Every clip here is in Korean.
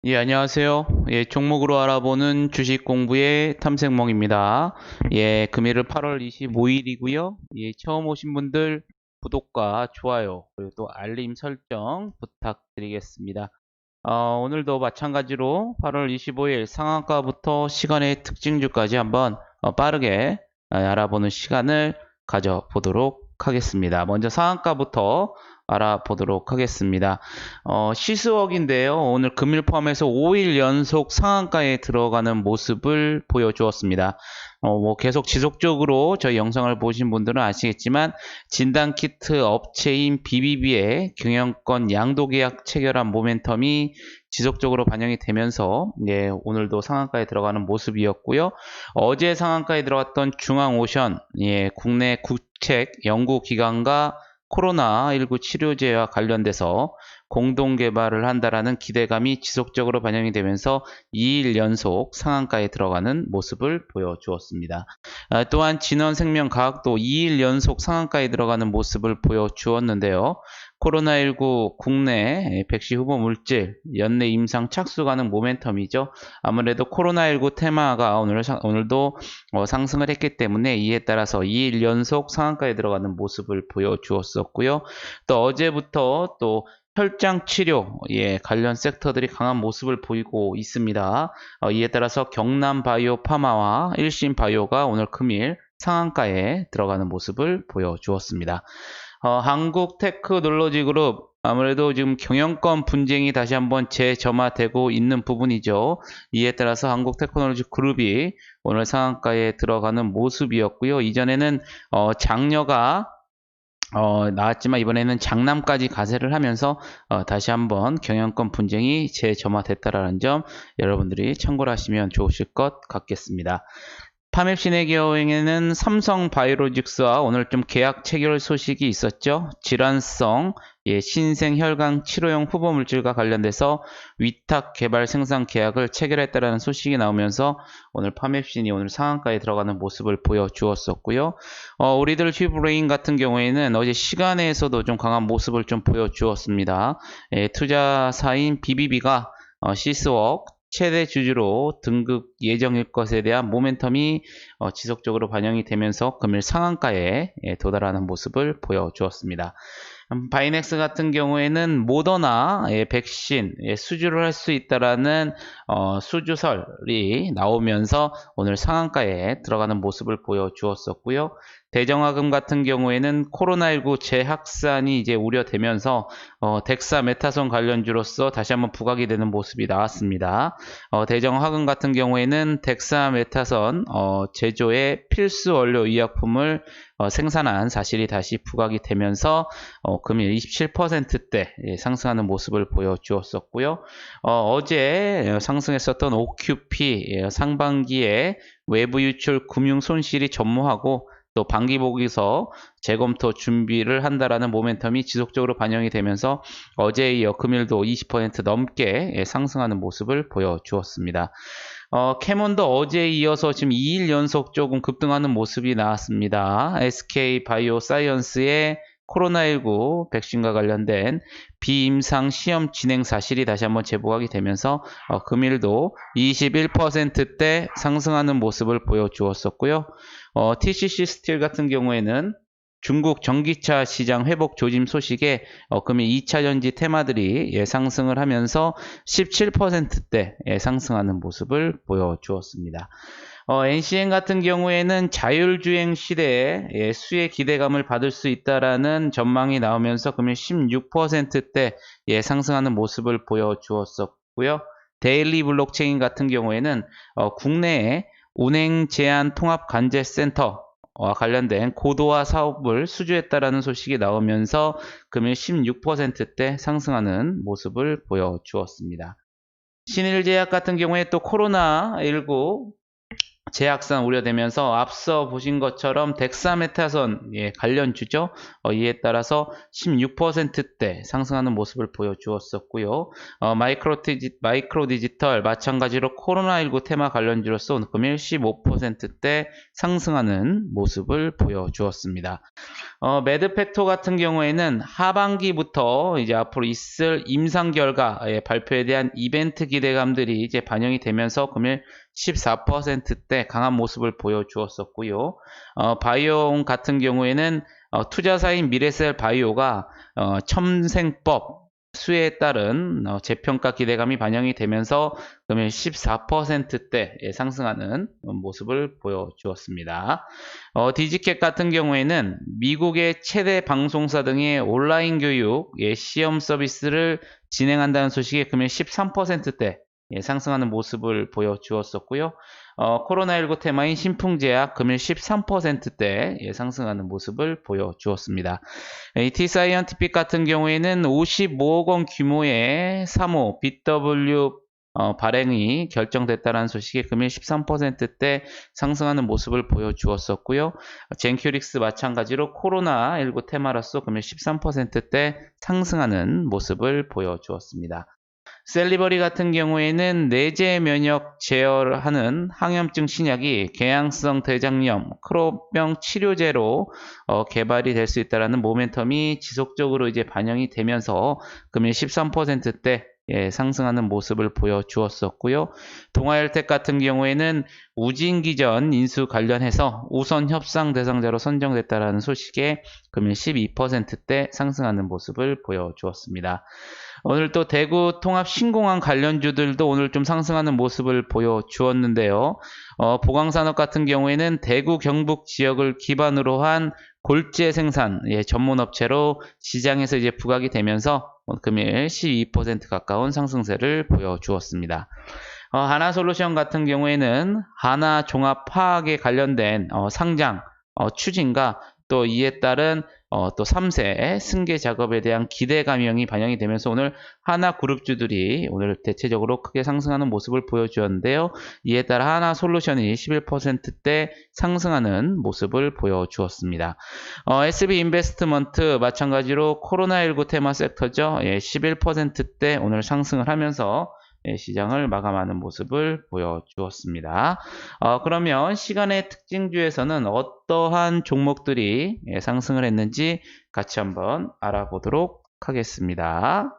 예, 안녕하세요. 예, 종목으로 알아보는 주식 공부의 탐색몽입니다. 예, 금일은 8월 25일이고요. 예, 처음 오신 분들 구독과 좋아요, 그리고 또 알림 설정 부탁드리겠습니다. 오늘도 마찬가지로 8월 25일 상한가부터 시간의 특징주까지 한번 빠르게 알아보는 시간을 가져보도록 하겠습니다. 먼저 상한가부터 알아보도록 하겠습니다. 시스웍인데요. 오늘 금일 포함해서 5일 연속 상한가에 들어가는 모습을 보여주었습니다. 뭐 계속 지속적으로 저희 영상을 보신 분들은 아시겠지만 진단키트 업체인 BBB의 경영권 양도계약 체결한 모멘텀이 지속적으로 반영이 되면서 예, 오늘도 상한가에 들어가는 모습이었고요. 어제 상한가에 들어갔던 중앙오션 예, 국내 국책 연구기관과 코로나19 치료제와 관련돼서 공동 개발을 한다라는 기대감이 지속적으로 반영이 되면서 2일 연속 상한가에 들어가는 모습을 보여주었습니다. 또한 진원생명과학도 2일 연속 상한가에 들어가는 모습을 보여주었는데요. 코로나19 국내 백신 후보 물질 연내 임상 착수 가능 모멘텀이죠. 아무래도 코로나19 테마가 오늘도 상승을 했기 때문에 이에 따라서 2일 연속 상한가에 들어가는 모습을 보여주었었고요. 또 어제부터 또 혈장 치료 관련 섹터들이 강한 모습을 보이고 있습니다. 이에 따라서 경남바이오 파마와 일신바이오가 오늘 금일 상한가에 들어가는 모습을 보여주었습니다. 한국테크놀로지그룹 아무래도 지금 경영권 분쟁이 다시 한번 재점화되고 있는 부분이죠. 이에 따라서 한국테크놀로지그룹이 오늘 상한가에 들어가는 모습이었고요. 이전에는 장려가 나왔지만 이번에는 장남까지 가세를 하면서 다시 한번 경영권 분쟁이 재점화됐다라는 점 여러분들이 참고를 하시면 좋으실 것 같겠습니다. 파맵신의 경우에는 삼성바이오로직스와 오늘 좀 계약 체결 소식이 있었죠. 질환성 신생혈관 치료용 후보 물질과 관련돼서 위탁 개발 생산 계약을 체결했다는 소식이 나오면서 오늘 파맵신이 오늘 상한가에 들어가는 모습을 보여주었었고요. 우리들 휘브레인 같은 경우에는 어제 시간에서도 좀 강한 모습을 좀 보여주었습니다. 투자사인 BBB가 시스웍 최대 주주로 등극 예정일 것에 대한 모멘텀이 지속적으로 반영이 되면서 금일 상한가에 도달하는 모습을 보여주었습니다. 바이넥스 같은 경우에는 모더나 백신 수주를 할 수 있다라는 수주설이 나오면서 오늘 상한가에 들어가는 모습을 보여주었었고요. 대정화금 같은 경우에는 코로나19 재확산이 이제 우려되면서 덱사메타손 관련주로서 다시 한번 부각이 되는 모습이 나왔습니다. 대정화금 같은 경우에는 덱사메타손 제조의 필수 원료 의약품을 생산한 사실이 다시 부각이 되면서 금일 27%대 상승하는 모습을 보여주었었고요. 어제 상승했었던 OQP 상반기에 외부 유출 금융 손실이 전무하고 또 반기복에서 재검토 준비를 한다라는 모멘텀이 지속적으로 반영이 되면서 어제에 이어 금일도 20% 넘게 상승하는 모습을 보여주었습니다. 캐몬도 어제에 이어서 지금 2일 연속 조금 급등하는 모습이 나왔습니다. SK바이오사이언스의 코로나19 백신과 관련된 비임상 시험 진행 사실이 다시 한번 제보하게 되면서 금일도 21%대 상승하는 모습을 보여주었었고요. TCC 스틸 같은 경우에는 중국 전기차 시장 회복 조짐 소식에 금일 2차전지 테마들이 상승을 하면서 17%대 상승하는 모습을 보여주었습니다. NCN 같은 경우에는 자율주행 시대에 수혜 기대감을 받을 수 있다라는 전망이 나오면서 금일 16%대 상승하는 모습을 보여주었었고요. 데일리 블록체인 같은 경우에는 국내에 운행 제한 통합 관제 센터와 관련된 고도화 사업을 수주했다라는 소식이 나오면서 금일 16%대 상승하는 모습을 보여주었습니다. 신일제약 같은 경우에 또 코로나19 재확산 우려되면서 앞서 보신 것처럼 deksamethason 관련주죠. 이에 따라서 16%대 상승하는 모습을 보여주었었고요. 마이크로 디지털 마찬가지로 코로나19 테마 관련주로서 금일 15%대 상승하는 모습을 보여주었습니다. 매드팩토 같은 경우에는 하반기부터 이제 앞으로 있을 임상 결과 발표에 대한 이벤트 기대감들이 이제 반영이 되면서 금일 14%대 강한 모습을 보여주었었고요. 바이오온 같은 경우에는 투자사인 미래셀 바이오가 첨생법 수에 따른 재평가 기대감이 반영이 되면서 금일 14%대 상승하는 모습을 보여주었습니다. 디지캣 같은 경우에는 미국의 최대 방송사 등의 온라인 교육 시험 서비스를 진행한다는 소식에 금일 13%대 상승하는 모습을 보여주었었고요. 코로나19 테마인 신풍제약 금일 13%대 상승하는 모습을 보여주었습니다. T사이언티픽 같은 경우에는 55억 원 규모의 3호 BW 발행이 결정됐다는 소식에 금일 13%대 상승하는 모습을 보여주었었고요. 젠큐릭스 마찬가지로 코로나19 테마로서 금일 13%대 상승하는 모습을 보여주었습니다. 셀리버리 같은 경우에는 내재 면역 제어하는 항염증 신약이 궤양성 대장염, 크로병 치료제로 개발이 될 수 있다는 모멘텀이 지속적으로 이제 반영이 되면서 금일 13%대 상승하는 모습을 보여주었었고요. 동아혈텍 같은 경우에는 우진기전 인수 관련해서 우선 협상 대상자로 선정됐다는 소식에 금일 12%대 상승하는 모습을 보여주었습니다. 오늘 또 대구 통합 신공항 관련주들도 오늘 좀 상승하는 모습을 보여주었는데요. 보강산업 같은 경우에는 대구 경북 지역을 기반으로 한 골재 생산 전문 업체로 시장에서 이제 부각이 되면서 금일 12% 가까운 상승세를 보여주었습니다. 하나솔루션 같은 경우에는 하나종합화학에 관련된 상장 추진과 또 이에 따른 또 3세 승계 작업에 대한 기대감이 반영이 되면서 오늘 하나그룹주들이 오늘 대체적으로 크게 상승하는 모습을 보여주었는데요. 이에 따라 하나솔루션이 11%대 상승하는 모습을 보여주었습니다. SB인베스트먼트 마찬가지로 코로나19 테마 섹터죠. 11%대 오늘 상승을 하면서 시장을 마감하는 모습을 보여주었습니다. 그러면 시간의 특징주에서는 어떠한 종목들이 상승을 했는지 같이 한번 알아보도록 하겠습니다.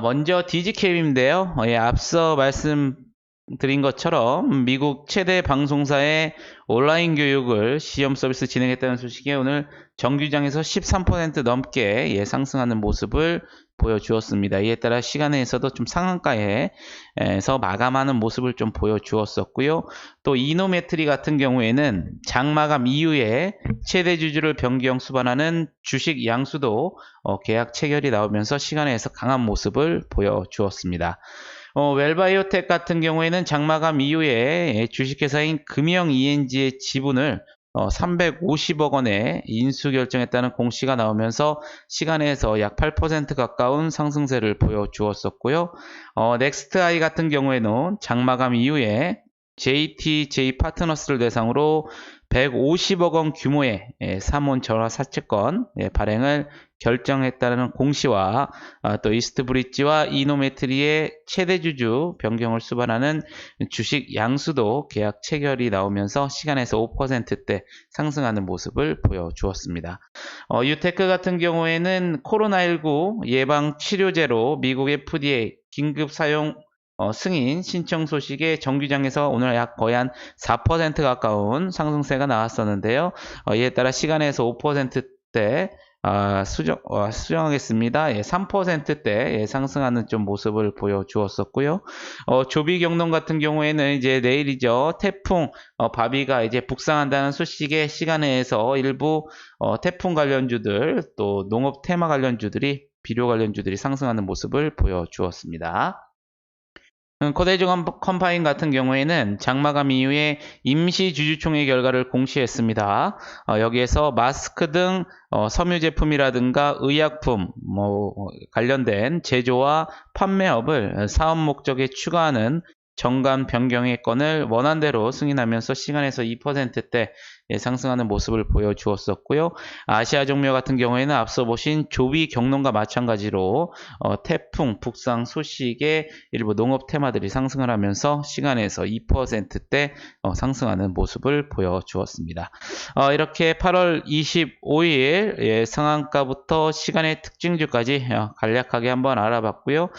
먼저 디지캡인데요. 앞서 말씀드린 것처럼 미국 최대 방송사의 온라인 교육을 시험 서비스 진행했다는 소식에 오늘 정규장에서 13% 넘게 상승하는 모습을 보여주었습니다. 이에 따라 시간에서도 좀 상한가에서 마감하는 모습을 좀 보여주었었고요. 또 이노메트리 같은 경우에는 장마감 이후에 최대 주주를 변경 수반하는 주식 양수도 계약 체결이 나오면서 시간에서 강한 모습을 보여주었습니다. 웰바이오텍 같은 경우에는 장마감 이후에 주식회사인 금영 ENG의 지분을 350억 원에 인수 결정했다는 공시가 나오면서 시간에서 약 8% 가까운 상승세를 보여주었었고요. 넥스트아이 같은 경우에는 장마감 이후에 JTJ 파트너스를 대상으로 150억 원 규모의 3원 전화 사채권 발행을 결정했다는 공시와 또 이스트브릿지와 이노메트리의 최대 주주 변경을 수반하는 주식 양수도 계약 체결이 나오면서 시간에서 5%대 상승하는 모습을 보여주었습니다. 유테크 같은 경우에는 코로나19 예방 치료제로 미국 FDA 긴급 사용 승인 신청 소식에 정규장에서 오늘 약 거의 한 4% 가까운 상승세가 나왔었는데요. 이에 따라 시간에서 5%대 수정하겠습니다. 3%대 상승하는 좀 모습을 보여주었었고요. 조비경동 같은 경우에는 이제 내일이죠. 태풍 바비가 이제 북상한다는 소식에 시간에서 일부 태풍 관련주들 또 농업 테마 관련주들이 비료 관련주들이 상승하는 모습을 보여주었습니다. 코데종 컴파인 같은 경우에는 장마감 이후에 임시주주총회 결과를 공시했습니다. 여기에서 마스크 등 섬유 제품이라든가 의약품 관련된 제조와 판매업을 사업 목적에 추가하는 정관 변경의 건을 원한대로 승인하면서 시간에서 2%대 상승하는 모습을 보여주었었고요. 아시아 종묘 같은 경우에는 앞서 보신 조비 경론과 마찬가지로 태풍, 북상 소식의 일부 농업 테마들이 상승을 하면서 시간에서 2%대 상승하는 모습을 보여주었습니다. 이렇게 8월 25일 상한가부터 시간의 특징주까지 간략하게 한번 알아봤고요.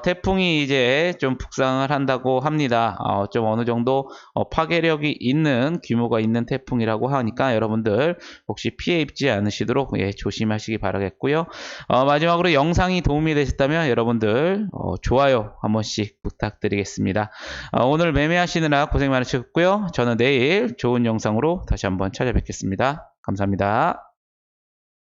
태풍이 이제 좀 북상을 한다고 합니다. 좀 어느 정도 파괴력이 있는 규모가 있는 태풍이라고 하니까 여러분들 혹시 피해 입지 않으시도록 조심하시기 바라겠고요. 마지막으로 영상이 도움이 되셨다면 여러분들 좋아요 한 번씩 부탁드리겠습니다. 오늘 매매하시느라 고생 많으셨고요. 저는 내일 좋은 영상으로 다시 한번 찾아뵙겠습니다. 감사합니다.